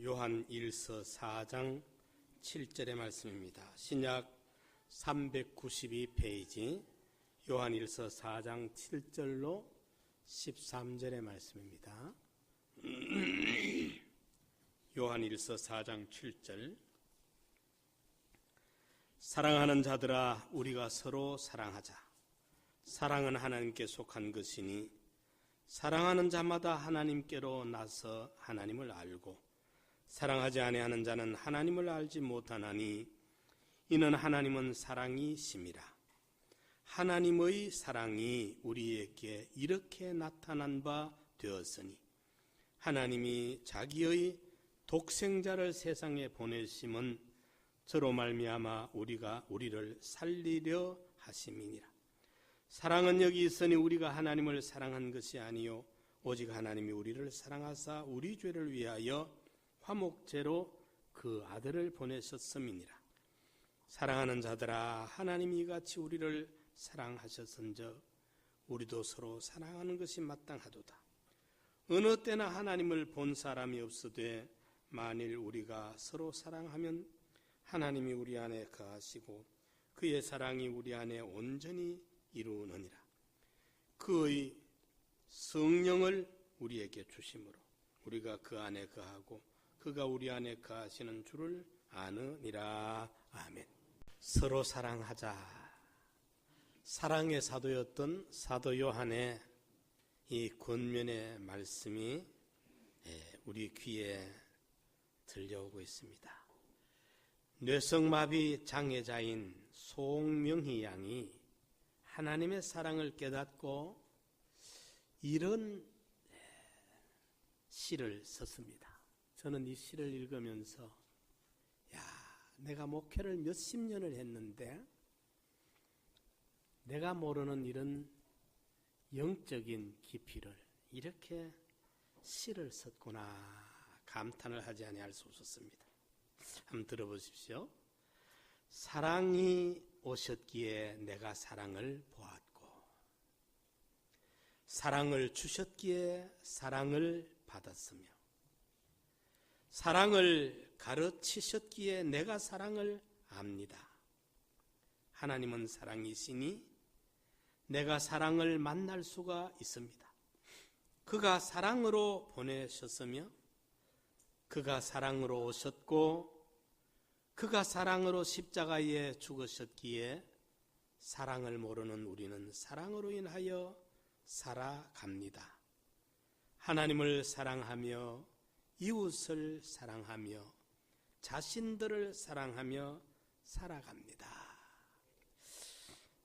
요한 1서 4장 7절의 말씀입니다. 신약 392페이지 요한 1서 4장 7절로 13절의 말씀입니다. 요한 1서 4장 7절. 사랑하는 자들아, 우리가 서로 사랑하자. 사랑은 하나님께 속한 것이니 사랑하는 자마다 하나님께로 나서 하나님을 알고 사랑하지 아니하는 자는 하나님을 알지 못하나니 이는 하나님은 사랑이심이라. 하나님의 사랑이 우리에게 이렇게 나타난 바 되었으니 하나님이 자기의 독생자를 세상에 보내심은 저로 말미암아 우리를 살리려 하심이니라. 사랑은 여기 있으니 우리가 하나님을 사랑한 것이 아니요 오직 하나님이 우리를 사랑하사 우리 죄를 위하여 화목제로 그 아들을 보내셨음이니라. 사랑하는 자들아, 하나님이 이같이 우리를 사랑하셨은즉 우리도 서로 사랑하는 것이 마땅하도다. 어느 때나 하나님을 본 사람이 없으되 만일 우리가 서로 사랑하면 하나님이 우리 안에 거하시고 그의 사랑이 우리 안에 온전히 이루느니라. 그의 성령을 우리에게 주심으로 우리가 그 안에 거하고 그가 우리 안에 거하시는 줄을 아느니라. 아멘. 서로 사랑하자. 사랑의 사도였던 사도 요한의 이 권면의 말씀이 우리 귀에 들려오고 있습니다. 뇌성마비 장애자인 송명희 양이 하나님의 사랑을 깨닫고 이런 시를 썼습니다. 저는 이 시를 읽으면서 내가 목회를 몇십 년을 했는데 내가 모르는 이런 영적인 깊이를 이렇게 시를 썼구나 감탄을 하지 아니할 수 없었습니다. 한번 들어보십시오. 사랑이 오셨기에 내가 사랑을 보았고 사랑을 주셨기에 사랑을 받았으며 사랑을 가르치셨기에 내가 사랑을 압니다. 하나님은 사랑이시니 내가 사랑을 만날 수가 있습니다. 그가 사랑으로 보내셨으며 그가 사랑으로 오셨고 그가 사랑으로 십자가에 죽으셨기에 사랑을 모르는 우리는 사랑으로 인하여 살아갑니다. 하나님을 사랑하며 이웃을 사랑하며 자신들을 사랑하며 살아갑니다.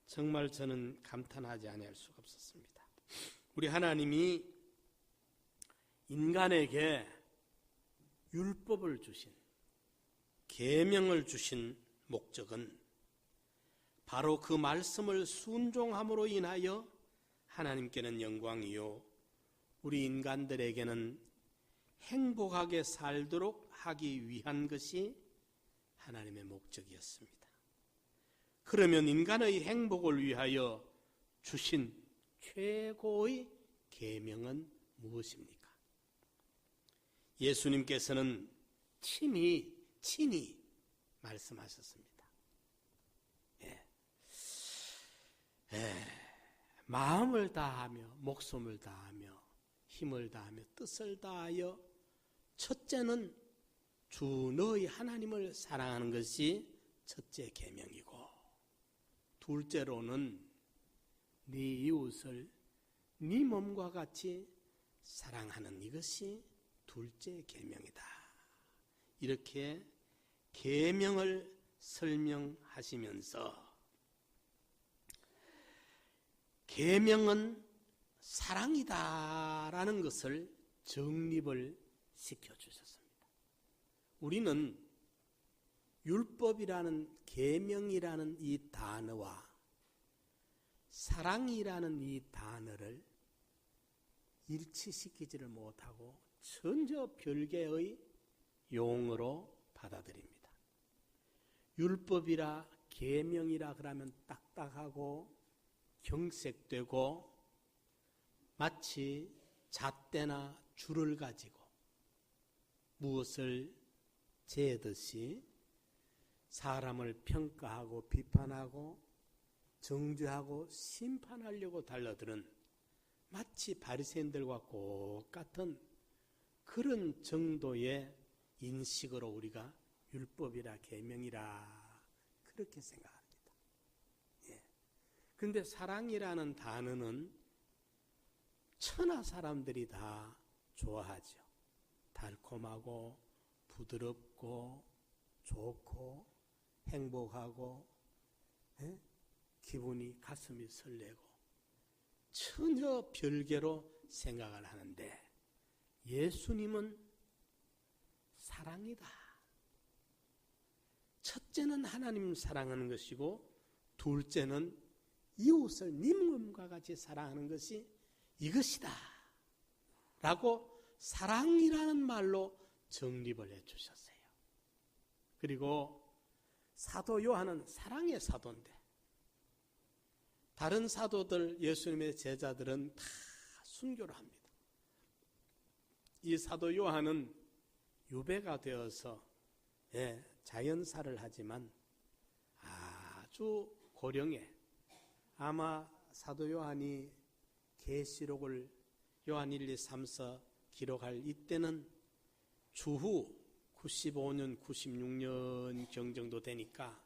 정말 저는 감탄하지 아니할 수가 없었습니다. 우리 하나님이 인간에게 율법을 주신 계명을 주신 목적은 바로 그 말씀을 순종함으로 인하여 하나님께는 영광이요 우리 인간들에게는 행복하게 살도록 하기 위한 것이 하나님의 목적이었습니다. 그러면 인간의 행복을 위하여 주신 최고의 계명은 무엇입니까? 예수님께서는 친히 말씀하셨습니다. 마음을 다하며 목숨을 다하며 힘을 다하며 뜻을 다하여 첫째는 주 너희 하나님을 사랑하는 것이 첫째 계명이고 둘째로는 네 이웃을 네 몸과 같이 사랑하는 이것이 둘째 계명이다. 이렇게 계명을 설명하시면서 계명은 사랑이다라는 것을 정립을 시켜주셨습니다. 우리는 율법이라는 계명이라는 이 단어와 사랑이라는 이 단어를 일치시키지를 못하고 전혀 별개의 용어로 받아들입니다. 율법이라 계명이라 그러면 딱딱하고 경색되고 마치 잣대나 줄을 가지고 무엇을 재듯이 사람을 평가하고 비판하고 정죄하고 심판하려고 달려드는 마치 바리새인들과 똑같은 그런 정도의 인식으로 우리가 율법이라 계명이라 그렇게 생각합니다. 그런데 사랑이라는 단어는 천하 사람들이 다 좋아하죠. 달콤하고 부드럽고 좋고 행복하고 기분이 가슴이 설레고 전혀 별개로 생각을 하는데 예수님은 사랑이다. 첫째는 하나님 사랑하는 것이고 둘째는 이웃을 네 몸과 같이 사랑하는 것이 이것이다 라고 사랑이라는 말로 정립을 해주셨어요. 그리고 사도 요한은 사랑의 사도인데 다른 사도들 예수님의 제자들은 다 순교를 합니다. 이 사도 요한은 유배가 되어서 자연사를 하지만 아주 고령에 아마 사도 요한이 계시록을 요한 1, 2, 3, 4 기록할 이때는 주후 95년, 96년 정도 되니까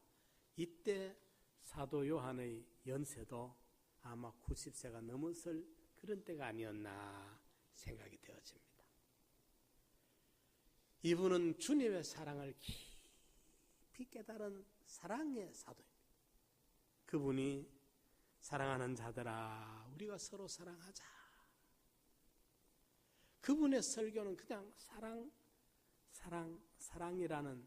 이때 사도 요한의 연세도 아마 90세가 넘었을 그런 때가 아니었나 생각이 되어집니다. 이분은 주님의 사랑을 깊이 깨달은 사랑의 사도입니다. 그분이 사랑하는 자들아 우리가 서로 사랑하자. 그분의 설교는 그냥 사랑이라는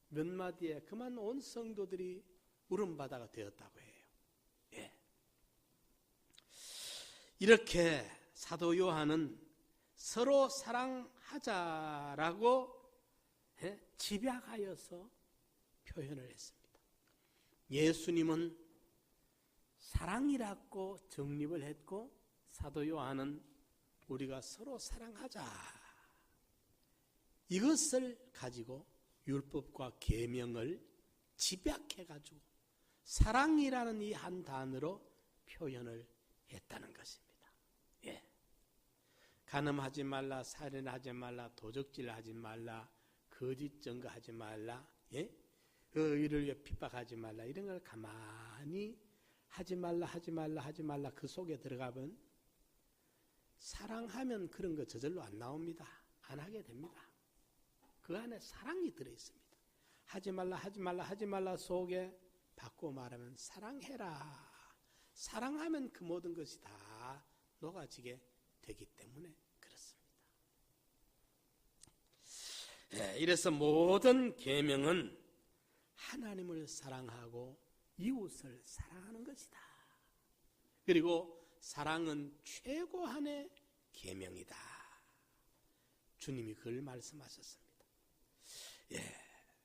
몇 마디에 그만 온 성도들이 울음바다가 되었다고 해요. 이렇게 사도 요한은 서로 사랑하자라고 집약하여서 표현을 했습니다. 예수님은 사랑이라고 정립을 했고 사도 요한은 우리가 서로 사랑하자 이것을 가지고 율법과 계명을 집약해가지고 사랑이라는 이 한 단어로 표현을 했다는 것입니다. 간음하지 말라, 살인하지 말라, 도적질하지 말라, 거짓 증거하지 말라, 의를 위해 핍박하지 말라 이런 걸 가만히 하지 말라 그 속에 들어가면 사랑하면 그런 거 저절로 안 나옵니다. 안 하게 됩니다. 그 안에 사랑이 들어있습니다. 하지 말라 속에 바꾸어 말하면 사랑해라. 사랑하면 그 모든 것이 다 녹아지게 되기 때문에 그렇습니다. 이래서 모든 계명은 하나님을 사랑하고 이웃을 사랑하는 것이다. 그리고 사랑은 최고한의 계명이다. 주님이 그걸 말씀하셨습니다.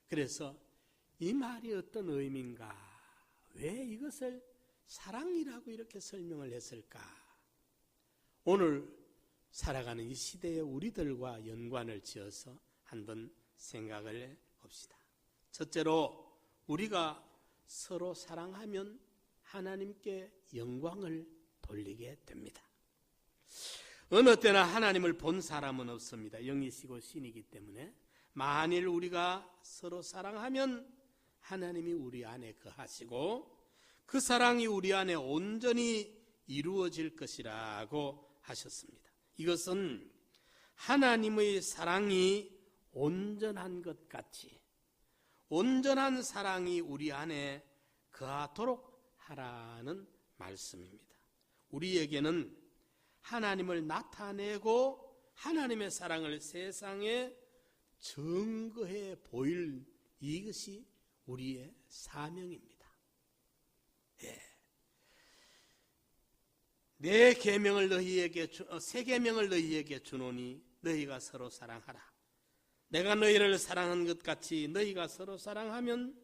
그래서 이 말이 어떤 의미인가? 왜 이것을 사랑이라고 이렇게 설명을 했을까? 오늘 살아가는 이 시대의 우리들과 연관을 지어서 한번 생각을 해봅시다. 첫째로 우리가 서로 사랑하면 하나님께 영광을 돌리게 됩니다. 어느 때나 하나님을 본 사람은 없습니다. 영이시고 신이기 때문에 만일 우리가 서로 사랑하면 하나님이 우리 안에 거하시고 그 사랑이 우리 안에 온전히 이루어질 것이라고 하셨습니다. 이것은 하나님의 사랑이 온전한 것 같이 온전한 사랑이 우리 안에 거하도록 하라는 말씀입니다. 우리에게는 하나님을 나타내고 하나님의 사랑을 세상에 증거해 보일 이것이 우리의 사명입니다. 세 계명을 너희에게 주노니 너희가 서로 사랑하라. 내가 너희를 사랑한 것 같이 너희가 서로 사랑하면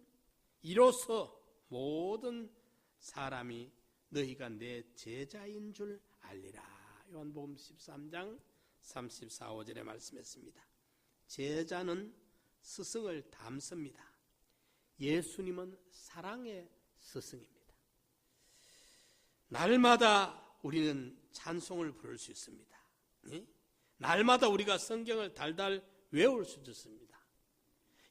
이로써 모든 사람이 너희가 내 제자인 줄 알리라. 요한복음 13장 34, 5절에 말씀했습니다. 제자는 스승을 닮습니다. 예수님은 사랑의 스승입니다. 날마다 우리는 찬송을 부를 수 있습니다. 날마다 우리가 성경을 달달 외울 수도 있습니다.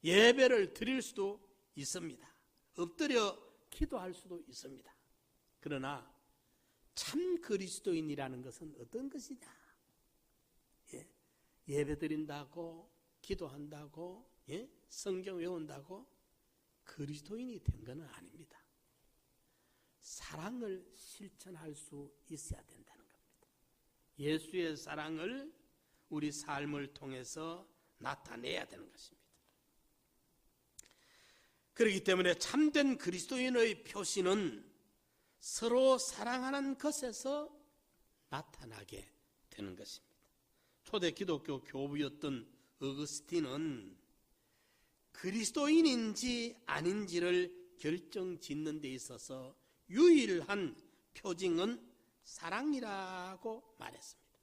예배를 드릴 수도 있습니다. 엎드려 기도할 수도 있습니다. 그러나 참 그리스도인이라는 것은 어떤 것이냐? 예배 드린다고, 기도한다고, 성경 외운다고 그리스도인이 된 것은 아닙니다. 사랑을 실천할 수 있어야 된다는 겁니다. 예수의 사랑을 우리 삶을 통해서 나타내야 되는 것입니다. 그렇기 때문에 참된 그리스도인의 표시는 서로 사랑하는 것에서 나타나게 되는 것입니다. 초대 기독교 교부였던 어거스틴은 그리스도인인지 아닌지를 결정짓는 데 있어서 유일한 표징은 사랑이라고 말했습니다.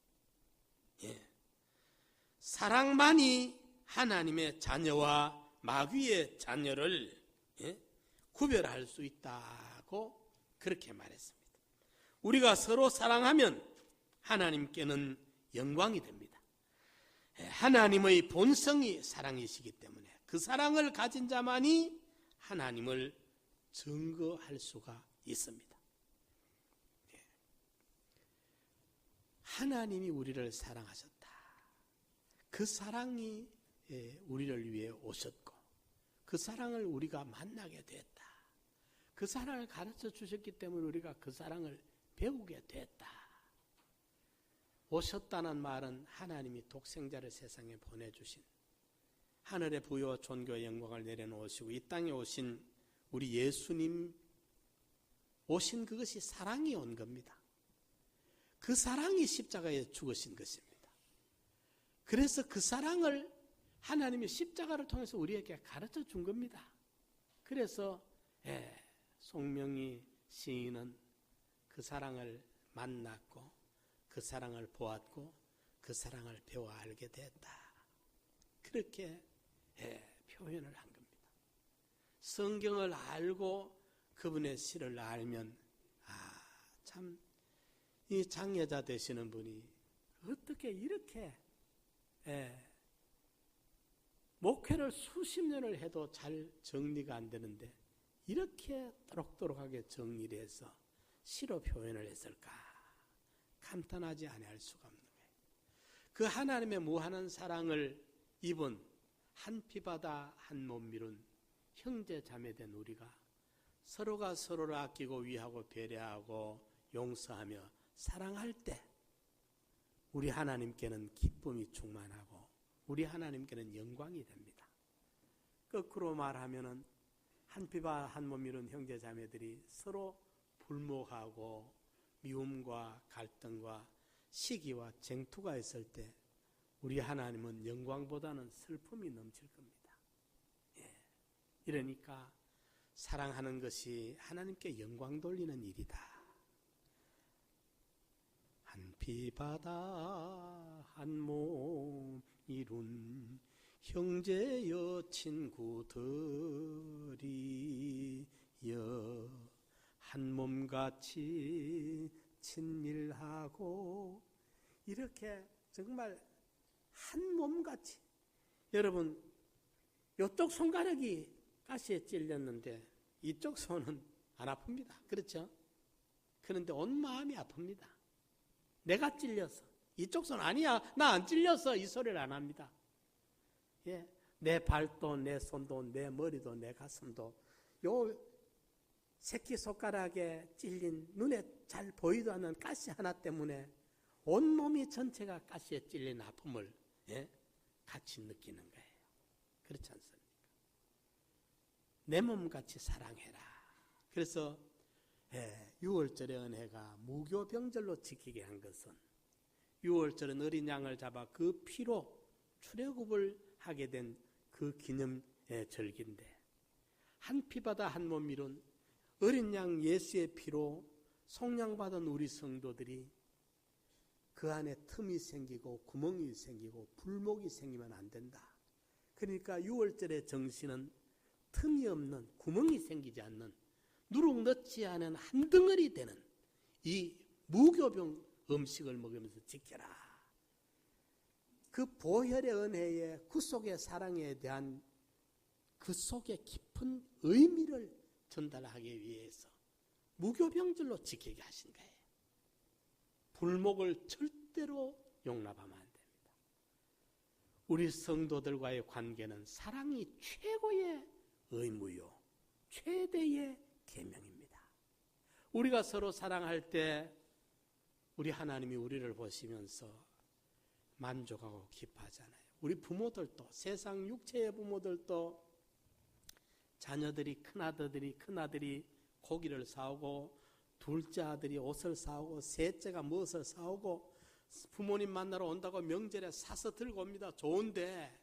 사랑만이 하나님의 자녀와 마귀의 자녀를 구별할 수 있다고 그렇게 말했습니다. 우리가 서로 사랑하면 하나님께는 영광이 됩니다. 하나님의 본성이 사랑이시기 때문에 그 사랑을 가진 자만이 하나님을 증거할 수가 있습니다. 하나님이 우리를 사랑하셨다. 그 사랑이 우리를 위해 오셨고 그 사랑을 우리가 만나게 됐다. 그 사랑을 가르쳐 주셨기 때문에 우리가 그 사랑을 배우게 됐다. 오셨다는 말은 하나님이 독생자를 세상에 보내주신 하늘의 부여와 존귀와 영광을 내려놓으시고 이 땅에 오신 우리 예수님 오신 그것이 사랑이 온 겁니다. 그 사랑이 십자가에 죽으신 것입니다. 그래서 그 사랑을 하나님이 십자가를 통해서 우리에게 가르쳐 준 겁니다. 그래서 송명희 시인은 그 사랑을 만났고 그 사랑을 보았고 그 사랑을 배워 알게 됐다. 그렇게 표현을 한 겁니다. 성경을 알고 그분의 시를 알면 참 이 장애자 되시는 분이 어떻게 이렇게 목회를 수십 년을 해도 잘 정리가 안 되는데 이렇게 또록또록하게 정리를 해서 시로 표현을 했을까? 감탄하지 아니할 수가 없는 거예요. 그 하나님의 무한한 사랑을 입은 한 피바다 한 몸 미룬 형제 자매된 우리가 서로가 서로를 아끼고 위하고 배려하고 용서하며 사랑할 때 우리 하나님께는 기쁨이 충만하고 우리 하나님께는 영광이 됩니다. 거꾸로 말하면은 한 피바 한 몸 이룬 형제 자매들이 서로 불목하고 미움과 갈등과 시기와 쟁투가 있을 때 우리 하나님은 영광보다는 슬픔이 넘칠 겁니다. 이러니까 사랑하는 것이 하나님께 영광 돌리는 일이다. 한 피바다 한 몸 이룬 형제여 친구들이여 한 몸같이 친밀하고 이렇게 정말 한 몸같이 여러분 이쪽 손가락이 가시에 찔렸는데 이쪽 손은 안 아픕니다. 그렇죠? 그런데 온 마음이 아픕니다. 내가 찔려서 이쪽 손 아니야 나 안 찔렸어 이 소리를 안 합니다. 내 발도 내 손도 내 머리도 내 가슴도 요 새끼손가락에 찔린 눈에 잘 보이도 않는 가시 하나 때문에 온몸이 전체가 가시에 찔린 아픔을 같이 느끼는 거예요. 그렇지 않습니까? 내 몸같이 사랑해라. 그래서 6월절의 은혜가 무교병절로 지키게 한 것은 6월절은 어린 양을 잡아 그 피로 출애굽을 하게 된 그 기념의 절기인데 한 피바다 한 몸 이룬 어린 양 예수의 피로 속량받은 우리 성도들이 그 안에 틈이 생기고 구멍이 생기고 불목이 생기면 안 된다. 그러니까 6월절의 정신은 틈이 없는, 구멍이 생기지 않는, 누룩 넣지 않은 한 덩어리 되는 이 무교병 음식을 먹으면서 지켜라. 그 보혈의 은혜에 구속의 사랑에 대한 그 속에 깊은 의미를 전달하기 위해서 무교병절로 지키게 하신 거예요. 불목을 절대로 용납하면 안 됩니다. 우리 성도들과의 관계는 사랑이 최고의 의무요, 최대의 계명입니다. 우리가 서로 사랑할 때 우리 하나님이 우리를 보시면서 만족하고 기뻐하잖아요. 우리 부모들도, 세상 육체의 부모들도 자녀들이, 큰아들이 고기를 사오고, 둘째 아들이 옷을 사오고, 셋째가 무엇을 사오고, 부모님 만나러 온다고 명절에 사서 들고 옵니다. 좋은데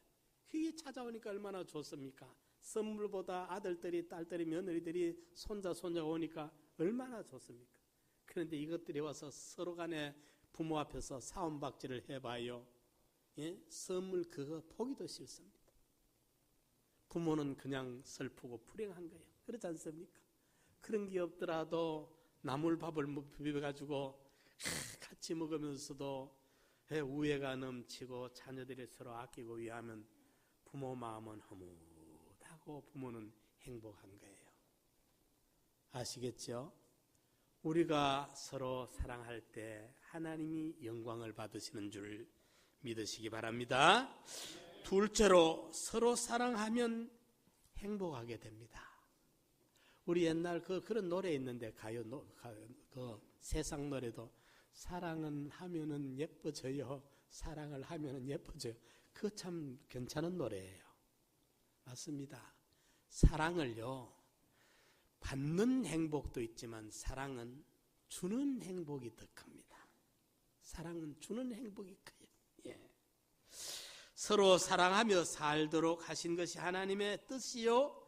그게 찾아오니까 얼마나 좋습니까? 선물보다 아들들이, 딸들이, 며느리들이, 손자가 오니까 얼마나 좋습니까? 그런데 이것들이 와서 서로 간에 부모 앞에서 사원박질을 해봐요. 예? 선물 그거 보기도 싫습니다. 부모는 그냥 슬프고 불행한 거예요. 그렇지 않습니까? 그런 게 없더라도 나물밥을 비벼가지고 같이 먹으면서도 우애가 넘치고 자녀들이 서로 아끼고 위하면 부모 마음은 흐뭇하고 부모는 행복한 거예요. 아시겠죠? 우리가 서로 사랑할 때 하나님이 영광을 받으시는 줄 믿으시기 바랍니다. 둘째로, 서로 사랑하면 행복하게 됩니다. 우리 옛날 그런 노래 있는데, 그 세상 노래도 사랑은 하면은 예뻐져요. 사랑을 하면은 예뻐져요. 그거 참 괜찮은 노래예요. 맞습니다. 사랑을요, 받는 행복도 있지만 사랑은 주는 행복이 더 큽니다. 사랑은 주는 행복이 커요. 예. 서로 사랑하며 살도록 하신 것이 하나님의 뜻이요,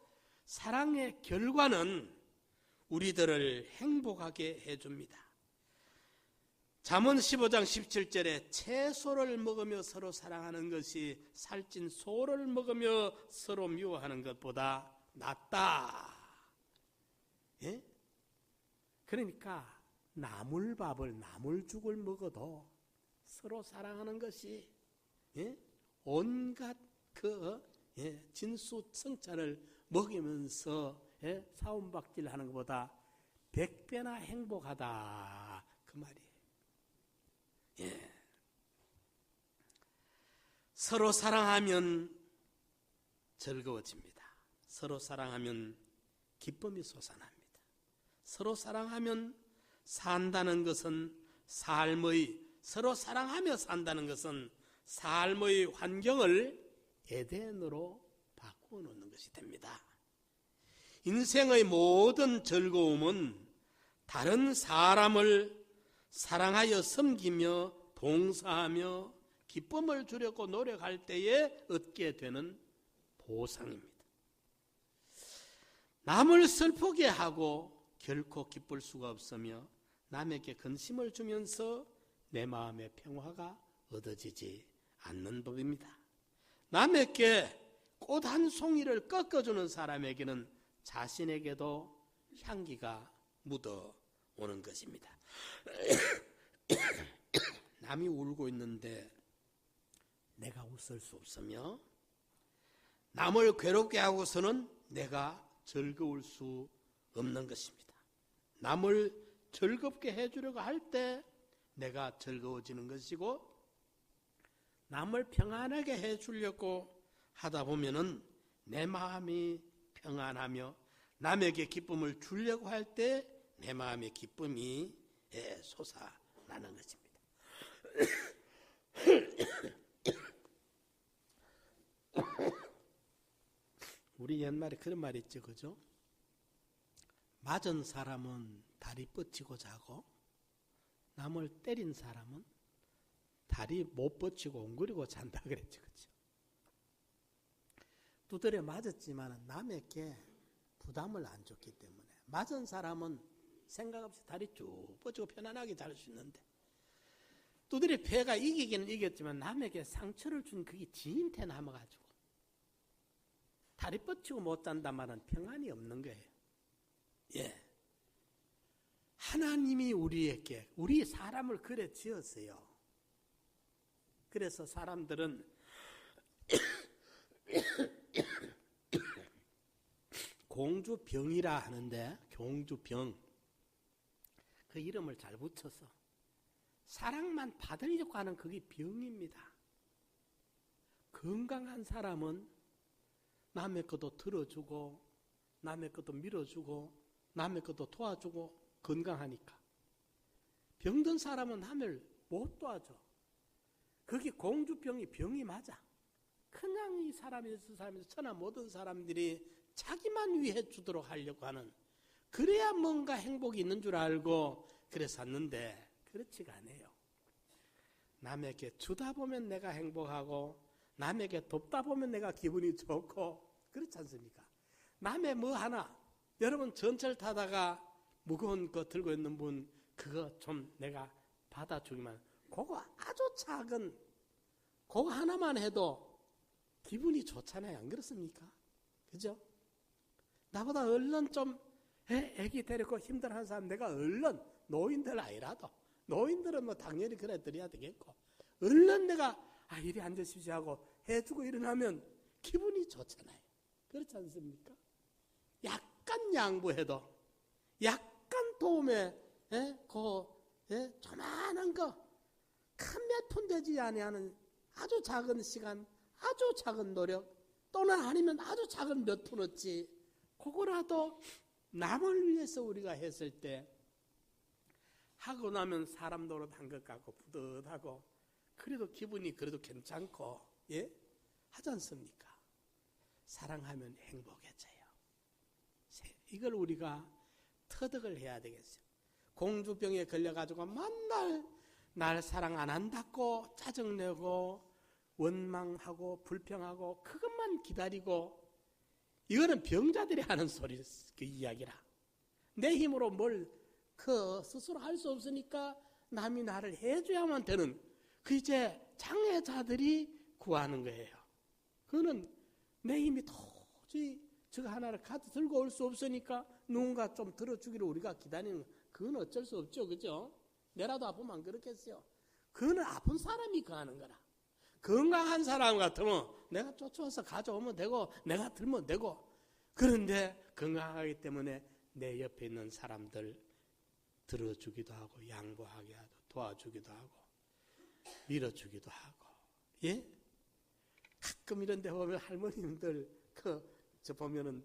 사랑의 결과는 우리들을 행복하게 해줍니다. 잠언 15장 17절에 채소를 먹으며 서로 사랑하는 것이 살찐 소를 먹으며 서로 미워하는 것보다 낫다. 예? 그러니까 나물밥을, 나물죽을 먹어도 서로 사랑하는 것이, 예? 온갖 진수성찬을 먹이면서 사원박질 하는 것보다 100배나 행복하다, 그 말이에요. 예. 서로 사랑하면 즐거워집니다. 서로 사랑하면 기쁨이 솟아납니다. 서로 사랑하면 산다는 것은 서로 사랑하며 산다는 것은 삶의 환경을 에덴으로 바꾸어 놓는 것이 됩니다. 인생의 모든 즐거움은 다른 사람을 사랑하여 섬기며 봉사하며 기쁨을 주려고 노력할 때에 얻게 되는 보상입니다. 남을 슬프게 하고 결코 기쁠 수가 없으며 남에게 근심을 주면서 내 마음의 평화가 얻어지지 않는 법입니다. 남에게 꽃 한 송이를 꺾어주는 사람에게는 자신에게도 향기가 묻어오는 것입니다. 남이 울고 있는데 내가 웃을 수 없으며 남을 괴롭게 하고서는 내가 즐거울 수 없는 것입니다. 남을 즐겁게 해주려고 할 때 내가 즐거워지는 것이고, 남을 평안하게 해주려고 하다 보면은 내 마음이 평안하며 남에게 기쁨을 주려고 할 때 내 마음의 기쁨이 솟아나는 것입니다. 우리 옛말에 그런 말이 있죠, 그죠? 맞은 사람은 다리 뻗치고 자고 남을 때린 사람은 다리 못 뻗치고 옹그리고 잔다 그랬죠, 그죠? 두드려 맞았지만 남에게 부담을 안 줬기 때문에 맞은 사람은 생각 없이 다리 쭉 뻗치고 편안하게 잘 수 있는데, 두드려 패가 이기기는 이겼지만 남에게 상처를 준 그게 지인테 남아가지고 다리 뻗치고 못 잔단 말은 평안이 없는 거예요. 예. 하나님이 우리에게, 우리 사람을 그래 지었어요. 그래서 사람들은 공주병이라 하는데, 공주병. 그 이름을 잘 붙여서 사랑만 받으려고 하는 그게 병입니다. 건강한 사람은 남의 것도 들어주고, 남의 것도 밀어주고, 남의 것도 도와주고, 건강하니까. 병든 사람은 남을 못 도와줘. 그게 공주병이 병이 맞아. 그냥 이 사람에서 천하 모든 사람들이 자기만 위해 주도록 하려고 하는, 그래야 뭔가 행복이 있는 줄 알고 그래 샀는데 그렇지가 않아요. 남에게 주다 보면 내가 행복하고 남에게 돕다 보면 내가 기분이 좋고 그렇지 않습니까? 남의 뭐 하나, 여러분 전철 타다가 무거운 거 들고 있는 분 그거 좀 내가 받아주기만, 그거 아주 작은 그거 하나만 해도 기분이 좋잖아요. 안 그렇습니까? 그죠? 나보다 얼른 좀 애기 데리고 힘들어하는 사람 내가 얼른, 노인들 아니라도 노인들은 뭐 당연히 그래 드려야 되겠고, 얼른 내가 이리 앉으십시오 하고 해주고 일어나면 기분이 좋잖아요. 그렇지 않습니까? 약간 양보해도, 약간 도움에 조만한 거 큰 몇 푼 되지 아니하는 아주 작은 시간, 아주 작은 노력, 또는 아니면 아주 작은 몇 푼어치, 그거라도 남을 위해서 우리가 했을 때 하고 나면 사람 노릇한 것 같고 뿌듯하고, 그래도 기분이 그래도 괜찮고, 예? 하지 않습니까? 사랑하면 행복해져요. 이걸 우리가 터득을 해야 되겠어요. 공주병에 걸려가지고 만날 날 사랑 안 한다고 짜증내고 원망하고 불평하고 그것만 기다리고, 이거는 병자들이 하는 소리, 그 이야기라. 내 힘으로 뭘 스스로 할 수 없으니까 남이 나를 해줘야만 되는, 그 이제 장애자들이 구하는 거예요. 그거는 내 힘이 도저히 저거 하나를 가져 들고 올 수 없으니까 누군가 좀 들어주기를 우리가 기다리는 거, 그건 어쩔 수 없죠. 그죠? 내라도 아프면 안 그렇겠어요? 그거는 아픈 사람이 구하는 거라. 건강한 사람 같으면 내가 쫓아와서 가져오면 되고 내가 들면 되고, 그런데 건강하기 때문에 내 옆에 있는 사람들 들어주기도 하고 양보하게 하고 도와주기도 하고 밀어주기도 하고, 예? 가끔 이런 데 보면 할머님들 저 보면은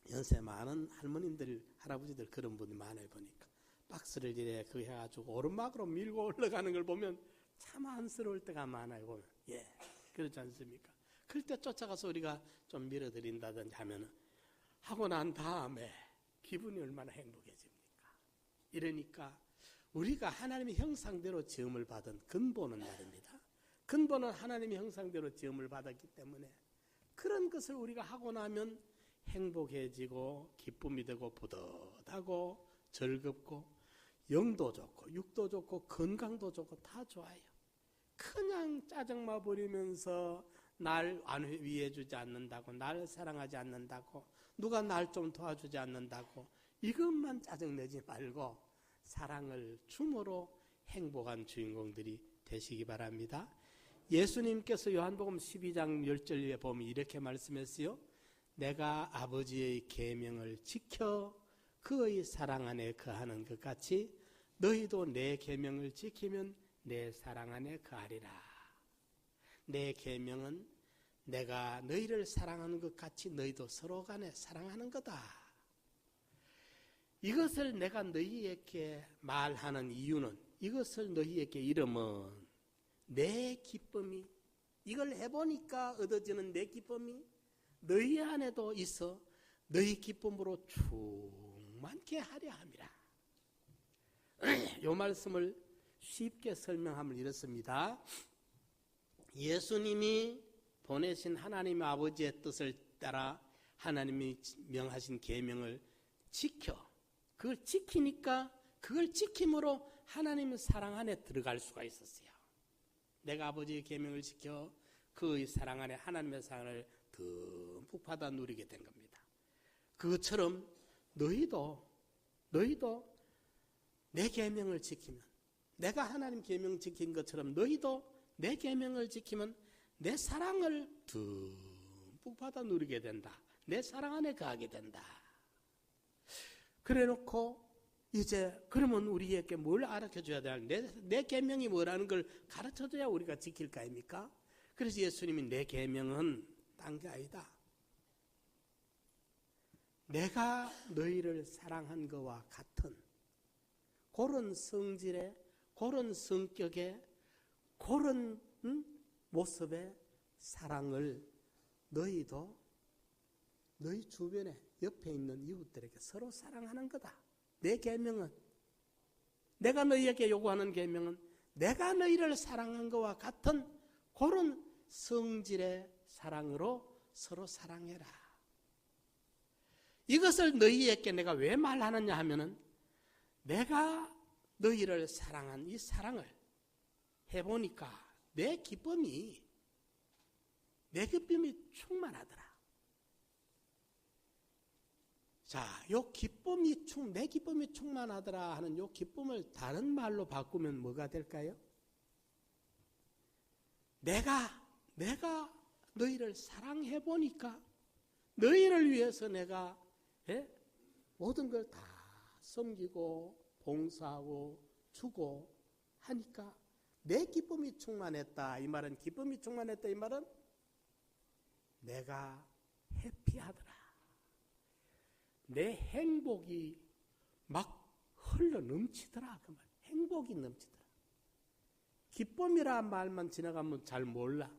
연세 많은 할머님들 할아버지들 그런 분이 많아요. 보니까 박스를 이래 해가지고 오르막으로 밀고 올라가는 걸 보면 참 안쓰러울 때가 많아요. 보면. 예, 그렇지 않습니까? 그럴 때 쫓아가서 우리가 좀 밀어드린다든지 하면은, 하고 난 다음에 기분이 얼마나 행복해집니까? 이러니까 우리가 하나님의 형상대로 지음을 받은 근본은 말입니다. 근본은 하나님의 형상대로 지음을 받았기 때문에 그런 것을 우리가 하고 나면 행복해지고 기쁨이 되고 뿌듯하고 즐겁고 영도 좋고 육도 좋고 건강도 좋고 다 좋아요. 그냥 짜증만 부리면서 날 위해 주지 않는다고, 날 사랑하지 않는다고, 누가 날 좀 도와주지 않는다고 이것만 짜증내지 말고 사랑을 줌으로 행복한 주인공들이 되시기 바랍니다. 예수님께서 요한복음 12장 10절에 보면 이렇게 말씀했어요. 내가 아버지의 계명을 지켜 그의 사랑 안에 거하는 것 같이 너희도 내 계명을 지키면 내 사랑 안에 거하리라. 내 계명은 내가 너희를 사랑하는 것 같이 너희도 서로 간에 사랑하는 거다. 이것을 내가 너희에게 말하는 이유는, 이것을 너희에게 이름은 내 기쁨이, 이걸 해보니까 얻어지는 내 기쁨이 너희 안에도 있어 너희 기쁨으로 충만케 하려 함이라. 이 말씀을 쉽게 설명하면 이렇습니다. 예수님이 보내신 하나님 아버지의 뜻을 따라 하나님이 명하신 계명을 지켜, 그걸 지키니까 그걸 지킴으로 하나님의 사랑 안에 들어갈 수가 있었어요. 내가 아버지의 계명을 지켜 그 사랑 안에 하나님의 사랑을 듬뿍 받아 누리게 된 겁니다. 그것처럼 너희도 내 계명을 지키면, 내가 하나님 계명 지킨 것처럼 너희도 내 계명을 지키면 내 사랑을 듬뿍 받아 누리게 된다. 내 사랑 안에 거하게 된다. 그래 놓고 이제 그러면 우리에게 뭘 가르쳐줘야 되나? 내 계명이 뭐라는 걸 가르쳐줘야 우리가 지킬 거 아닙니까? 그래서 예수님이 내 계명은 딴 게 아니다. 내가 너희를 사랑한 것과 같은 그런 성질의, 그런 성격의, 그런 모습의 사랑을 너희도 너희 주변에 옆에 있는 이웃들에게 서로 사랑하는 거다. 내 계명은, 내가 너희에게 요구하는 계명은 내가 너희를 사랑한 것과 같은 그런 성질의 사랑으로 서로 사랑해라. 이것을 너희에게 내가 왜 말하느냐 하면은 내가 너희를 사랑한 이 사랑을 해보니까 내 기쁨이 충만하더라. 자, 내 기쁨이 충만하더라 하는 요 기쁨을 다른 말로 바꾸면 뭐가 될까요? 내가 너희를 사랑해 보니까 너희를 위해서 내가 모든 걸 다 섬기고 봉사하고 주고 하니까 내 기쁨이 충만했다. 이 말은 기쁨이 충만했다. 이 말은 내가 해피하더라. 내 행복이 막 흘러 넘치더라. 그 말. 행복이 넘치더라. 기쁨이란 말만 지나가면 잘 몰라.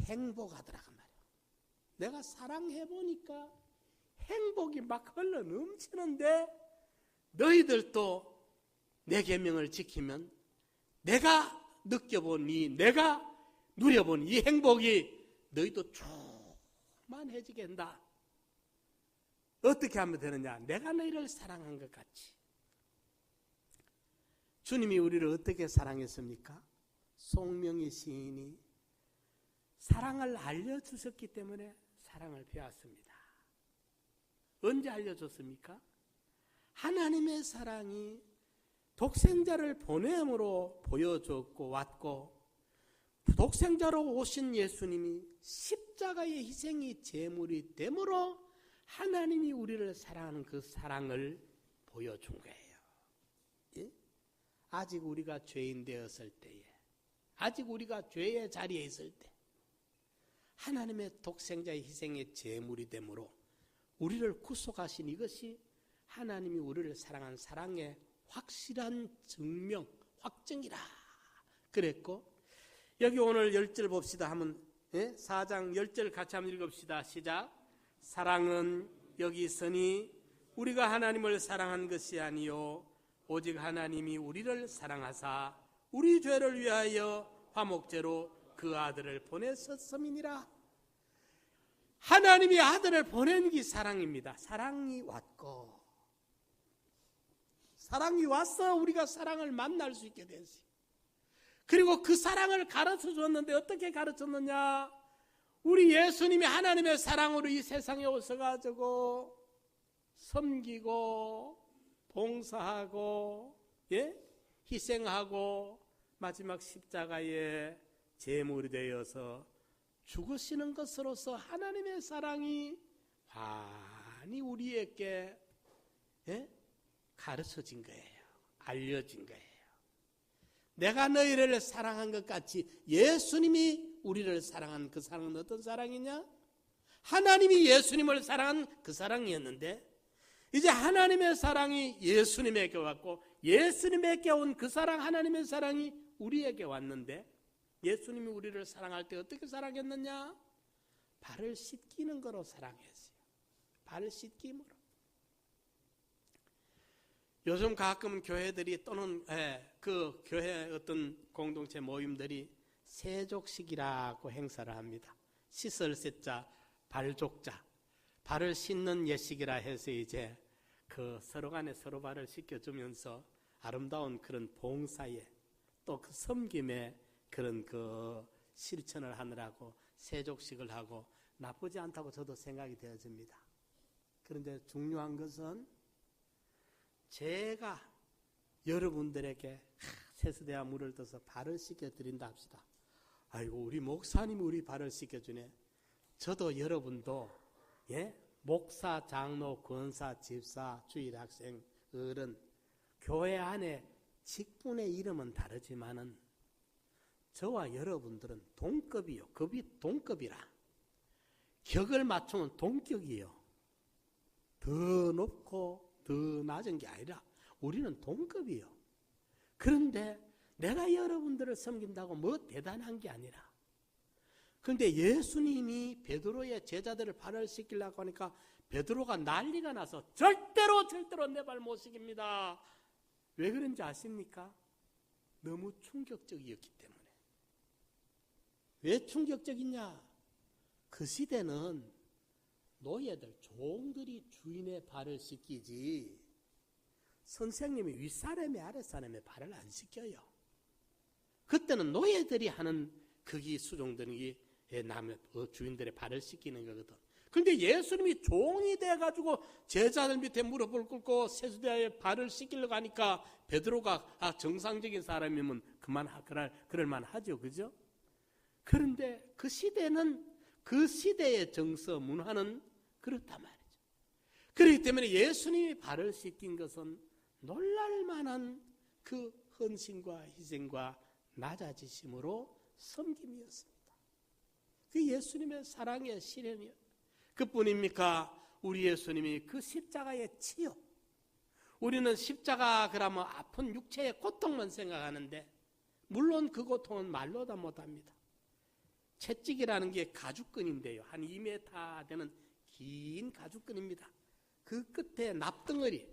행복하더라. 그 말이야. 내가 사랑해보니까 행복이 막 흘러 넘치는데 너희들도 내 계명을 지키면 내가 느껴본 내가 누려본 이 행복이 너희도 충만해지게 된다. 어떻게 하면 되느냐? 내가 너희를 사랑한 것 같이. 주님이 우리를 어떻게 사랑했습니까? 송명희 시인이 사랑을 알려주셨기 때문에 사랑을 배웠습니다. 언제 알려줬습니까? 하나님의 사랑이 독생자를 보냄으로 보여줬고 왔고 독생자로 오신 예수님이 십자가의 희생이 제물이 됨으로 하나님이 우리를 사랑하는 그 사랑을 보여준 거예요. 예? 아직 우리가 죄인 되었을 때에, 아직 우리가 죄의 자리에 있을 때 하나님의 독생자의 희생의 제물이 됨으로 우리를 구속하신 이것이 하나님이 우리를 사랑한 사랑의 확실한 증명, 확증이라 그랬고, 여기 오늘 10절 봅시다. 하면 4장 10절 같이 한번 읽읍시다. 시작. 사랑은 여기 있으니 우리가 하나님을 사랑한 것이 아니요 오직 하나님이 우리를 사랑하사 우리 죄를 위하여 화목제로 그 아들을 보내셨음이니라. 하나님이 아들을 보낸 게 사랑입니다. 사랑이 왔고, 사랑이 와서 우리가 사랑을 만날 수 있게 됐어요. 그리고 그 사랑을 가르쳐 줬는데 어떻게 가르쳤느냐? 우리 예수님이 하나님의 사랑으로 이 세상에 오셔가지고 섬기고 봉사하고 희생하고 마지막 십자가에 제물이 되어서 죽으시는 것으로서 하나님의 사랑이 환히 우리에게 가르쳐진 거예요. 알려진 거예요. 내가 너희를 사랑한 것 같이 예수님이 우리를 사랑한 그 사랑은 어떤 사랑이냐? 하나님이 예수님을 사랑한 그 사랑이었는데 이제 하나님의 사랑이 예수님에게 왔고 예수님에게 온 그 사랑, 하나님의 사랑이 우리에게 왔는데 예수님이 우리를 사랑할 때 어떻게 사랑했느냐? 발을 씻기는 거로 사랑했어요. 발을 씻김으로. 요즘 가끔 교회들이 또는 그 교회 어떤 공동체 모임들이 세족식이라고 행사를 합니다. 씻을 씻자, 발족자, 발을 씻는 예식이라 해서 이제 그 서로 간에 서로 발을 씻겨주면서 아름다운 그런 봉사에 또 그 섬김에 그런 그 실천을 하느라고 세족식을 하고 나쁘지 않다고 저도 생각이 되어집니다. 그런데 중요한 것은 제가 여러분들에게 세수대와 물을 떠서 발을 씻겨드린다 합시다. 아이고 우리 목사님이 우리 발을 씻겨주네. 저도 여러분도 목사, 장로, 권사, 집사, 주일학생, 어른 교회 안에 직분의 이름은 다르지만은 저와 여러분들은 동급이요. 급이 동급이라. 격을 맞추면 동격이에요. 더 높고 더 낮은 게 아니라 우리는 동급이에요. 그런데 내가 여러분들을 섬긴다고 뭐 대단한 게 아니라 그런데 예수님이 베드로의 제자들을 발을 씻기려고 하니까 베드로가 난리가 나서 절대로 내 발 못 씻깁니다. 왜 그런지 아십니까? 너무 충격적이었기 때문에. 왜 충격적이냐? 그 시대는 노예들, 종들이 주인의 발을 씻기지 선생님이 윗사람이 아랫사람의 발을 안 씻겨요. 그때는 노예들이 하는 거기 수종들이 남의 주인들의 발을 씻기는 거거든. 그런데 예수님이 종이 돼가지고 제자들 밑에 무릎을 꿇고 세수대에 발을 씻기려고 하니까 베드로가 정상적인 사람이면 그럴만 하죠. 그죠? 그런데 그 시대는 그 시대의 정서 문화는 그렇단 말이죠. 그렇기 때문에 예수님이 발을 씻긴 것은 놀랄만한 그 헌신과 희생과 낮아지심으로 섬김이었습니다. 그 예수님의 사랑의 실현이요. 그뿐입니까? 우리 예수님이 그 십자가의 치유. 우리는 십자가 그러면 아픈 육체의 고통만 생각하는데 물론 그 고통은 말로 다 못합니다. 채찍이라는 게 가죽끈인데요. 한 2m 되는 긴 가죽끈입니다. 그 끝에 납덩어리,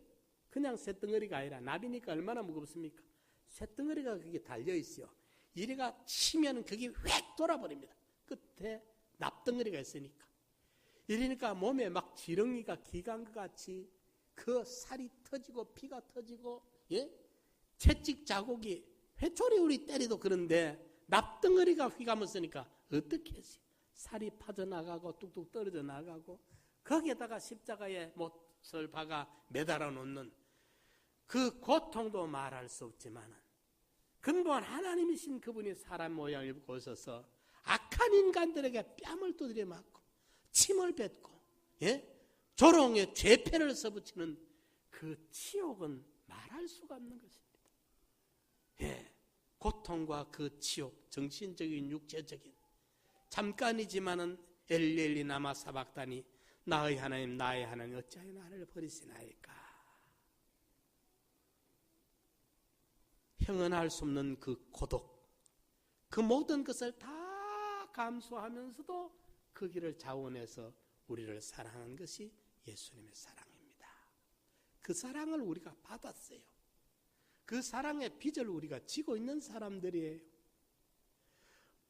그냥 쇳덩어리가 아니라 납이니까 얼마나 무겁습니까? 쇳덩어리가 거기에 달려있어요. 이래가 치면 그게 획 돌아버립니다. 끝에 납덩어리가 있으니까. 이러니까 몸에 막 지렁이가 기간 것 같이 그 살이 터지고 피가 터지고 채찍 자국이 회초리 우리 때리도 그런데 납덩어리가 휘감을 쓰니까 어떻게 했어요? 살이 빠져나가고 뚝뚝 떨어져 나가고 거기에다가 십자가에 못을 박아 매달아 놓는 그 고통도 말할 수 없지만 근본 하나님이신 그분이 사람 모양을 입고 오셔서 악한 인간들에게 뺨을 두드려 맞고 침을 뱉고 조롱의 죄패를 써붙이는 그 치욕은 말할 수가 없는 것입니다. 고통과 그 치욕, 정신적인 육체적인 잠깐이지만은 엘리엘리 나마 사박다니 나의 하나님 나의 하나님 어찌하여 나를 버리시나이까. 형언할 수 없는 그 고독, 그 모든 것을 다 감수하면서도 그 길을 자원해서 우리를 사랑한 것이 예수님의 사랑입니다. 그 사랑을 우리가 받았어요. 그 사랑의 빚을 우리가 지고 있는 사람들이에요.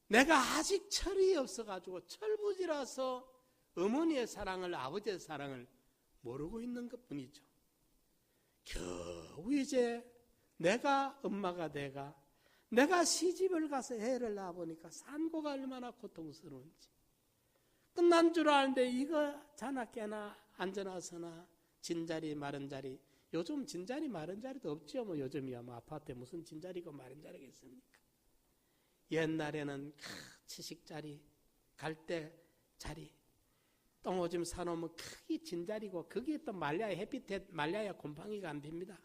내가 아직 철이 없어가지고 철부지라서 어머니의 사랑을 아버지의 사랑을 모르고 있는 것뿐이죠. 겨우 이제 내가 엄마가 돼가 내가 시집을 가서 애를 낳아보니까 산고가 얼마나 고통스러운지 끝난 줄 아는데 이거 자나 깨나 앉아나 서나 진자리 마른 자리 요즘 진자리 마른 자리도 없죠. 뭐 요즘이야 뭐 아파트에 무슨 진자리고 마른 자리가 있습니까? 옛날에는 치식자리 갈대 자리 똥오줌 사놓으면 크게 진자리고 거기에 또 말려야 햇빛에 말려야 곰팡이가 안 핍니다.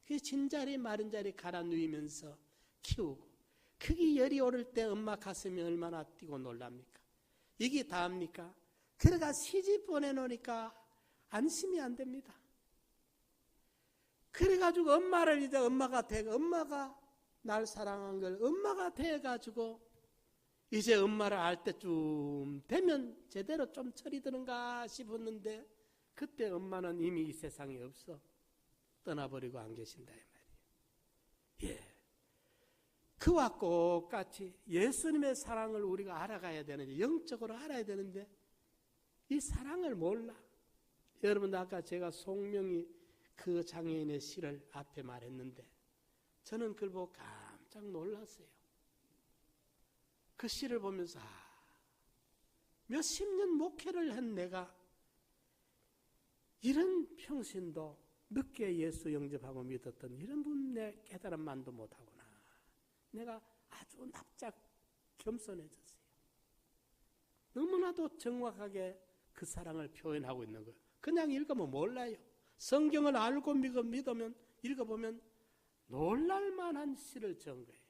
그 진자리 마른 자리 갈아 누이면서 키우고 그게 열이 오를 때 엄마 가슴이 얼마나 뛰고 놀랍니까? 이게 다합니까? 그래가 시집 보내놓으니까 안심이 안 됩니다. 그래가지고 엄마를 이제 엄마가 되고 엄마가 날 사랑한 걸 엄마가 돼가지고 이제 엄마를 알 때쯤 되면 제대로 좀 철이 드는가 싶었는데 그때 엄마는 이미 이 세상에 없어 떠나버리고 안 계신다 이 말이에요. 그와 똑같이 예수님의 사랑을 우리가 알아가야 되는데 영적으로 알아야 되는데 이 사랑을 몰라. 여러분 아까 제가 송명이 그 장애인의 시를 앞에 말했는데 저는 그걸 보고 깜짝 놀랐어요. 그 시를 보면서 몇십 년 목회를 한 내가 이런 평신도 늦게 예수 영접하고 믿었던 이런 분의 깨달음만도 못하구나. 내가 아주 납작 겸손해졌어요. 너무나도 정확하게 그 사랑을 표현하고 있는 거예요. 그냥 읽으면 몰라요. 성경을 알고 믿으면 읽어보면 놀랄만한 시를 지은 거예요.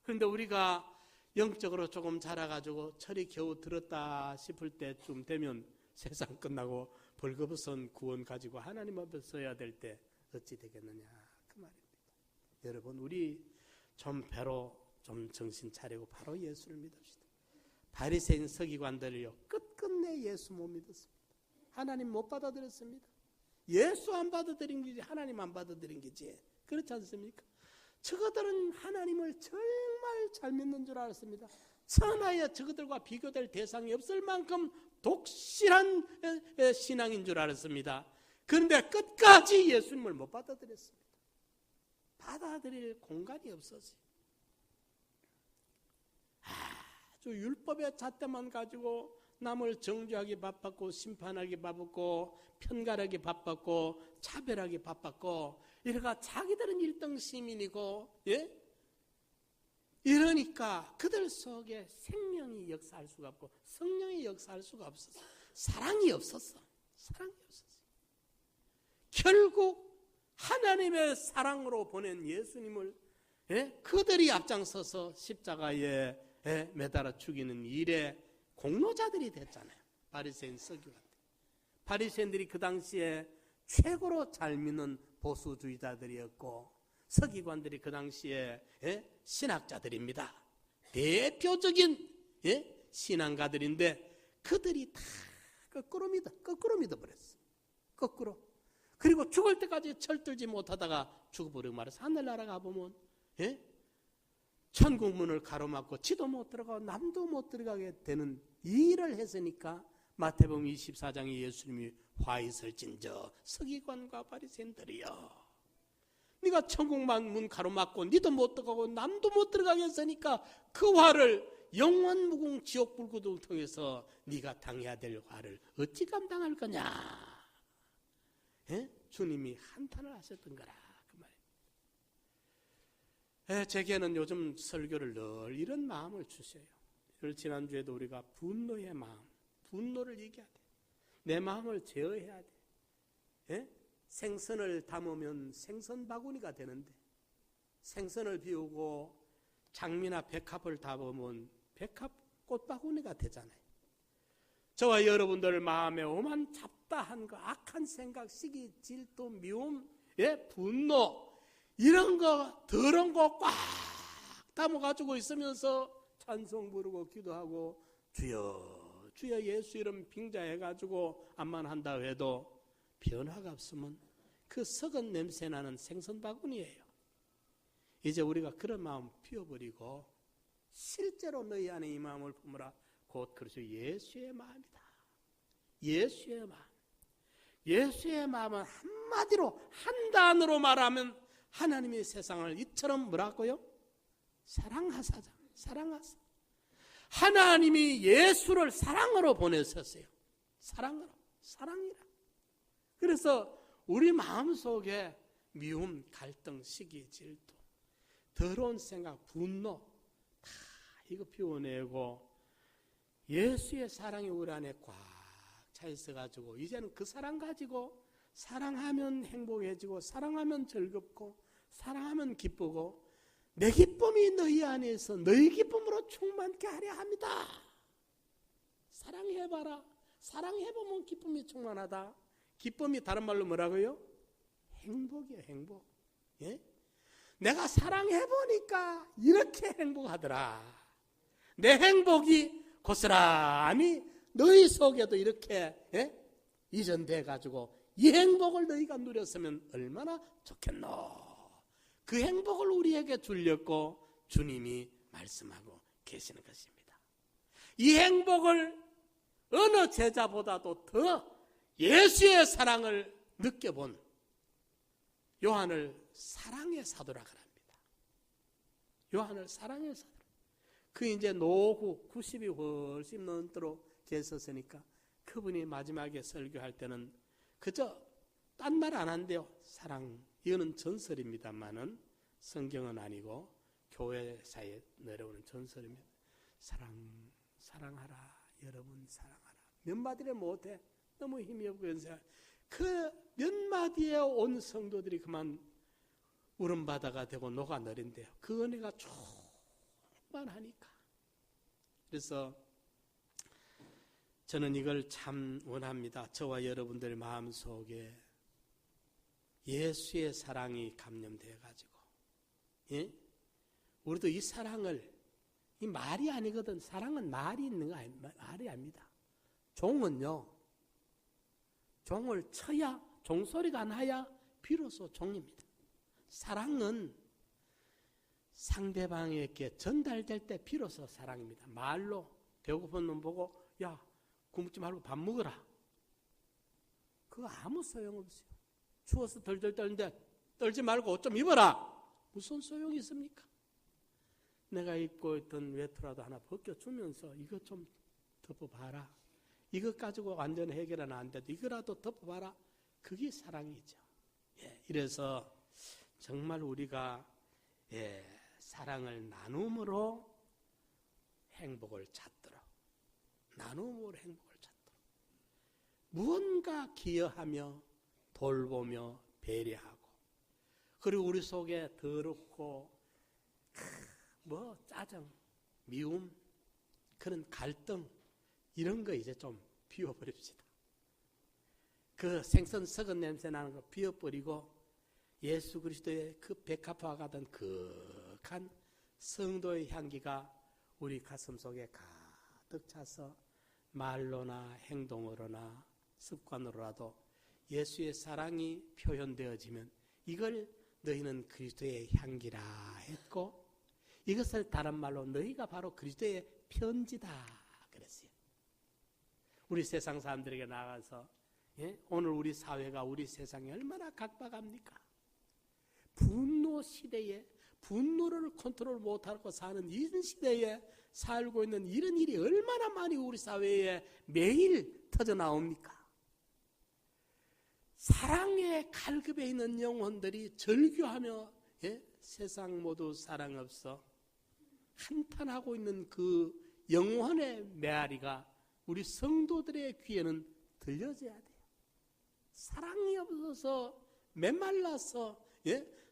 그런데 우리가 영적으로 조금 자라가지고 철이 겨우 들었다 싶을 때쯤 되면 세상 끝나고 벌거벗은 구원 가지고 하나님 앞에 서야 될 때 어찌 되겠느냐 그 말입니다. 여러분 우리 좀 배로 좀 정신 차리고 바로 예수를 믿읍시다. 바리새인 서기관들이요 끝끝내 예수 못 믿었습니다. 하나님 못 받아들였습니다. 예수 안 받아들인 거지 하나님 안 받아들인 거지. 그렇지 않습니까? 저거들은 하나님을 정말 잘 믿는 줄 알았습니다. 천하에 저거들과 비교될 대상이 없을 만큼 독실한 신앙인 줄 알았습니다. 그런데 끝까지 예수님을 못 받아들였습니다. 받아들일 공간이 없었어요. 아주 율법의 잣대만 가지고 남을 정죄하기 바빴고 심판하기 바빴고 편가르기 바빴고 차별하기 바빴고 이래가 자기들은 1등 시민이고 이러니까 그들 속에 생명이 역사할 수가 없고 성령이 역사할 수가 없었어. 사랑이 없었어. 결국 하나님의 사랑으로 보낸 예수님을 그들이 앞장서서 십자가에 매달아 죽이는 일에 공로자들이 됐잖아요. 바리새인 서기관들. 바리새인들이 그 당시에 최고로 잘 믿는 보수주의자들이었고 서기관들이 그 당시에 신학자들입니다. 대표적인 신앙가들인데 그들이 다 거꾸로 믿어버렸어. 거꾸로. 그리고 죽을 때까지 철들지 못하다가 죽어버리고 말해서 하늘나라 가보면 천국문을 가로막고 지도 못 들어가고 남도 못 들어가게 되는 이 일을 했으니까 마태복음 24장에 예수님이 화 있을진저 서기관과 바리새인들이여 네가 천국만 문 가로막고 니도 못 들어가고 남도 못 들어가게 했으니까 그 화를 영원무궁 지옥불구를 통해서 네가 당해야 될 화를 어찌 감당할 거냐. 주님이 한탄을 하셨던 거라 그 말이에요. 제게는 요즘 설교를 늘 이런 마음을 주셔요. 지난주에도 우리가 분노의 마음, 분노를 얘기해야 돼. 내 마음을 제어해야 돼. 생선을 담으면 생선 바구니가 되는데 생선을 비우고 장미나 백합을 담으면 백합 꽃바구니가 되잖아요. 저와 여러분들 마음에 오만 잡다한 거, 악한 생각, 시기, 질투, 미움, 분노 이런 거, 더러운 거 꽉 담아가지고 있으면서 찬송 부르고 기도하고 주여 주여 예수 이름 빙자해가지고 암만 한다 해도 변화가 없으면 그 썩은 냄새나는 생선 바구니예요. 이제 우리가 그런 마음 피워버리고 실제로 너희 안에 이 마음을 품으라. 곧 그렇죠. 예수의 마음이다. 예수의 마음. 예수의 마음은 한마디로 한 단어로 말하면 하나님의 세상을 이처럼 뭐라고요? 사랑하사자. 사랑하사. 하나님이 예수를 사랑으로 보내셨어요. 사랑으로. 사랑이라. 그래서 우리 마음속에 미움, 갈등, 시기, 질투, 더러운 생각, 분노 다 이거 피워내고 예수의 사랑이 우리 안에 꽉 차 있어가지고 이제는 그 사랑 가지고 사랑하면 행복해지고 사랑하면 즐겁고 사랑하면 기쁘고 내 기쁨이 너희 안에서 너희 기쁨으로 충만케 하려 합니다. 사랑해봐라. 사랑해보면 기쁨이 충만하다. 기쁨이 다른 말로 뭐라고요? 행복이에요. 행복. 내가 사랑해보니까 이렇게 행복하더라. 내 행복이 고스란히 너희 속에도 이렇게 이전돼가지고 이 행복을 너희가 누렸으면 얼마나 좋겠노. 그 행복을 우리에게 주려고 주님이 말씀하고 계시는 것입니다. 이 행복을 어느 제자보다도 더 예수의 사랑을 느껴본 요한을 사랑의 사도라 그럽니다. 요한을 사랑의 사도. 그 이제 노후 90이 훨씬 넘도록 계셨으니까 그분이 마지막에 설교할 때는 그저 딴 말 안 한대요. 사랑. 이거는 전설입니다만은 성경은 아니고 교회사에 내려오는 전설입니다. 사랑하라. 여러분 사랑하라. 몇 마디를 못해. 너무 힘이 없고 그 몇 마디에 온 성도들이 그만 울음바다가 되고 녹아내린대요. 그 은혜가 충만하니까. 그래서 저는 이걸 참 원합니다. 저와 여러분들 마음속에 예수의 사랑이 감염되어 가지고, 예? 우리도 이 사랑을, 이 말이 아니거든. 사랑은 말이 있는 거 말이 아닙니다. 종은요, 종을 쳐야, 종소리가 나야 비로소 종입니다. 사랑은 상대방에게 전달될 때 비로소 사랑입니다. 말로 배고픈 놈 보고 야, 굶지 말고 밥 먹어라. 그거 아무 소용없어요. 추워서 덜덜 떨는데 떨지 말고 옷 좀 입어라. 무슨 소용이 있습니까? 내가 입고 있던 외투라도 하나 벗겨주면서 이거 좀 덮어봐라. 이것 가지고 완전 해결은 안 돼도 이거라도 덮어봐라. 그게 사랑이죠. 예, 이래서 정말 우리가 사랑을 나눔으로 행복을 찾도록, 나눔으로 행복을 찾도록 무언가 기여하며 돌보며 배려하고, 그리고 우리 속에 더럽고 짜증, 미움, 그런 갈등 이런 거 이제 좀 비워버립시다. 그 생선 썩은 냄새 나는 거 비워버리고 예수 그리스도의 그 백합화와 같은 극한 성도의 향기가 우리 가슴 속에 가득 차서 말로나 행동으로나 습관으로라도 예수의 사랑이 표현되어지면 이걸 너희는 그리스도의 향기라 했고, 이것을 다른 말로 너희가 바로 그리스도의 편지다 그랬어요. 우리 세상 사람들에게 나가서 오늘 우리 사회가, 우리 세상이 얼마나 각박합니까? 분노 시대에, 분노를 컨트롤 못하고 사는 이런 시대에 살고 있는 이런 일이 얼마나 많이 우리 사회에 매일 터져나옵니까? 사랑의 갈급에 있는 영혼들이 절규하며 세상 모두 사랑 없어 한탄하고 있는 그 영혼의 메아리가 우리 성도들의 귀에는 들려져야 돼요. 사랑이 없어서 메말라서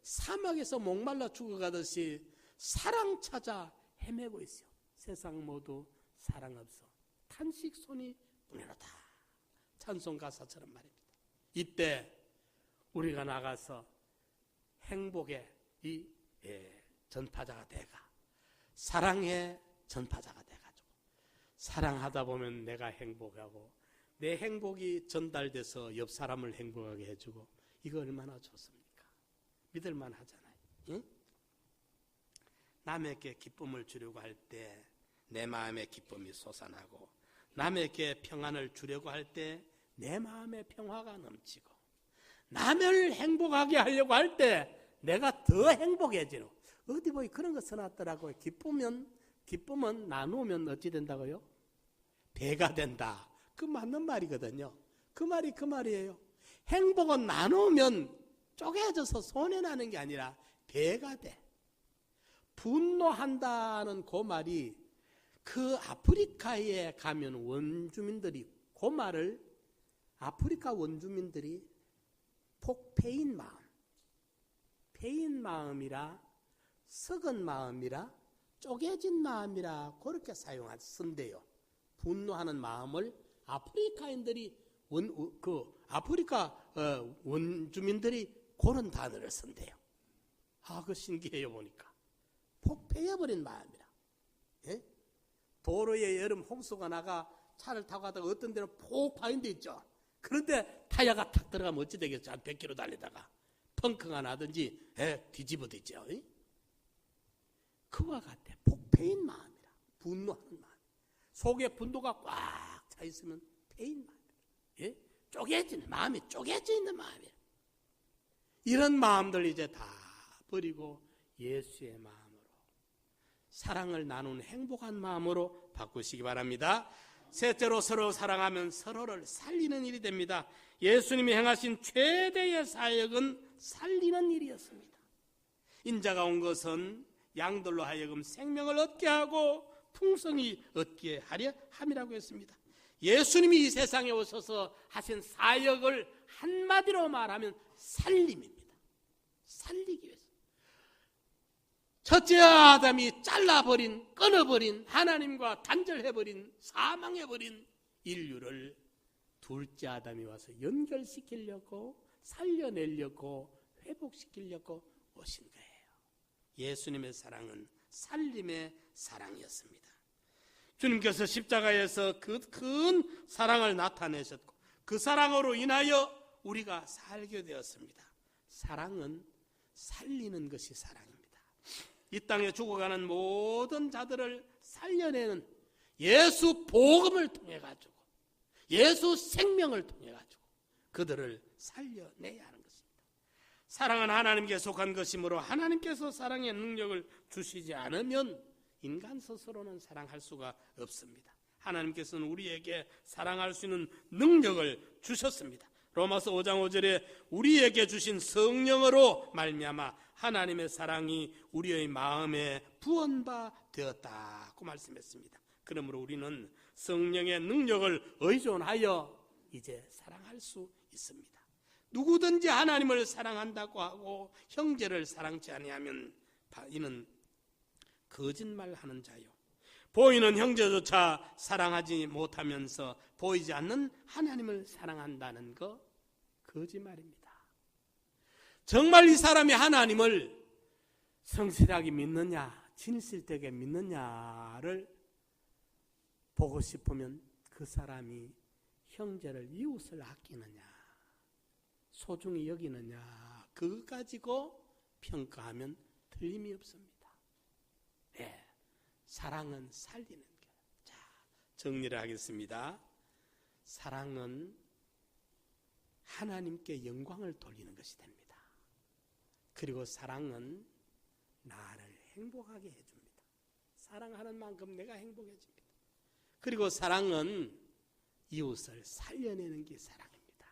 사막에서 목말라 죽어가듯이 사랑 찾아 헤매고 있어요. 세상 모두 사랑 없어 탄식 손이 부르다. 찬송 가사처럼 말입니다. 이때 우리가 나가서 행복의 이 전파자가 돼가, 사랑의 전파자가 돼가지고 사랑하다 보면 내가 행복하고 내 행복이 전달돼서 옆 사람을 행복하게 해주고, 이거 얼마나 좋습니까? 믿을만 하잖아요. 응? 남에게 기쁨을 주려고 할 때 내 마음의 기쁨이 솟아나고, 남에게 평안을 주려고 할 때 내 마음의 평화가 넘치고, 남을 행복하게 하려고 할 때 내가 더 행복해지는, 어디 보이 그런 거 써놨더라고요. 기쁨은 나누면 어찌 된다고요? 배가 된다. 그 맞는 말이거든요. 그 말이 그 말이에요. 행복은 나누면 쪼개져서 손해나는 게 아니라 배가 돼. 분노한다는 그 말이, 그 아프리카에 가면 원주민들이 그 말을, 아프리카 원주민들이 폭패인 마음, 패인 마음이라, 썩은 마음이라, 쪼개진 마음이라 그렇게 쓴대요. 분노하는 마음을 아프리카인들이 아프리카 원주민들이 그런 단어를 쓴대요. 그 신기해요. 보니까 폭패해버린 마음이라. 예? 도로에 여름 홍수가 나가 차를 타고 가다가 어떤 데는 폭 파인 데 있죠. 그런데 타이어가 탁 들어가면 어찌 되겠죠? 한 100km 달리다가 펑크가 나든지 뒤집어지죠. 그와 같아. 폭패인 마음이라. 분노하는 마음. 속에 분노가 꽉 차 있으면 패인 마음이라. 쪼개진 마음이 쪼개져 있는 마음이라. 이런 마음들 이제 다 버리고 예수의 마음으로, 사랑을 나누는 행복한 마음으로 바꾸시기 바랍니다. 셋째로 서로 사랑하면 서로를 살리는 일이 됩니다. 예수님이 행하신 최대의 사역은 살리는 일이었습니다. 인자가 온 것은 양들로 하여금 생명을 얻게 하고 풍성히 얻게 하려 함이라고 했습니다. 예수님이 이 세상에 오셔서 하신 사역을 한마디로 말하면 살림입니다. 살리기 위해서. 첫째 아담이 잘라버린, 끊어버린, 하나님과 단절해버린, 사망해버린 인류를 둘째 아담이 와서 연결시키려고, 살려내려고, 회복시키려고 오신 거예요. 예수님의 사랑은 살림의 사랑이었습니다. 주님께서 십자가에서 그 큰 사랑을 나타내셨고 그 사랑으로 인하여 우리가 살게 되었습니다. 사랑은 살리는 것이 사랑입니다. 이 땅에 죽어가는 모든 자들을 살려내는 예수 복음을 통해 가지고, 예수 생명을 통해 가지고 그들을 살려내야 하는 것입니다. 사랑은 하나님께 속한 것이므로 하나님께서 사랑의 능력을 주시지 않으면 인간 스스로는 사랑할 수가 없습니다. 하나님께서는 우리에게 사랑할 수 있는 능력을 주셨습니다. 로마서 5장 5절에 우리에게 주신 성령으로 말미암아 하나님의 사랑이 우리의 마음에 부언바 되었다고 말씀했습니다. 그러므로 우리는 성령의 능력을 의존하여 이제 사랑할 수 있습니다. 누구든지 하나님을 사랑한다고 하고 형제를 사랑치 아니하면 이는 거짓말하는 자요, 보이는 형제조차 사랑하지 못하면서 보이지 않는 하나님을 사랑한다는 거 거짓말입니다. 정말 이 사람이 하나님을 성실하게 믿느냐, 진실되게 믿느냐를 보고 싶으면 그 사람이 형제를, 이웃을 아끼느냐, 소중히 여기느냐, 그거 가지고 평가하면 틀림이 없습니다. 네, 사랑은 살리는 게. 자, 정리를 하겠습니다. 사랑은 하나님께 영광을 돌리는 것이 됩니다. 그리고 사랑은 나를 행복하게 해줍니다. 사랑하는 만큼 내가 행복해집니다. 그리고 사랑은 이웃을 살려내는 게 사랑입니다.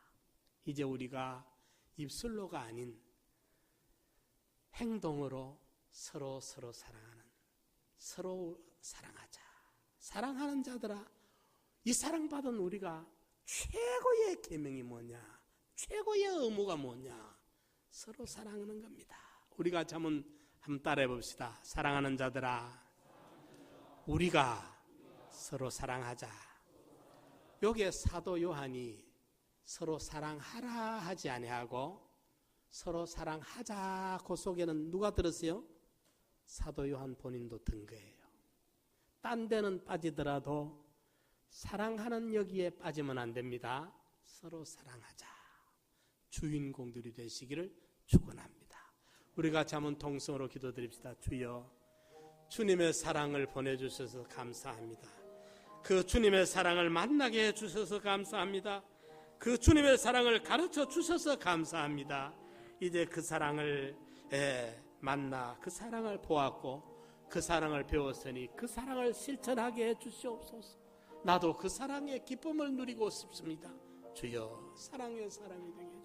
이제 우리가 입술로가 아닌 행동으로 서로 사랑하는, 서로 사랑하자. 사랑하는 자들아, 이 사랑받은 우리가 최고의 계명이 뭐냐, 최고의 의무가 뭐냐, 서로 사랑하는 겁니다. 우리가 한번 따라해 봅시다. 사랑하는 자들아, 우리가 서로 사랑하자. 여기에 사도 요한이 서로 사랑하라 하지 아니하고 서로 사랑하자, 그 속에는 누가 들었어요? 사도 요한 본인도 든 거예요. 딴 데는 빠지더라도 사랑하는 여기에 빠지면 안 됩니다. 서로 사랑하자. 주인공들이 되시기를 축원합니다. 우리가 한번 통성으로 기도드립시다. 주여, 주님의 사랑을 보내주셔서 감사합니다. 그 주님의 사랑을 만나게 해주셔서 감사합니다. 그 주님의 사랑을 가르쳐 주셔서 감사합니다. 이제 그 사랑을 만나 그 사랑을 보았고 그 사랑을 배웠으니 그 사랑을 실천하게 해주시옵소서. 나도 그 사랑의 기쁨을 누리고 싶습니다. 주여, 사랑의 사람이 되게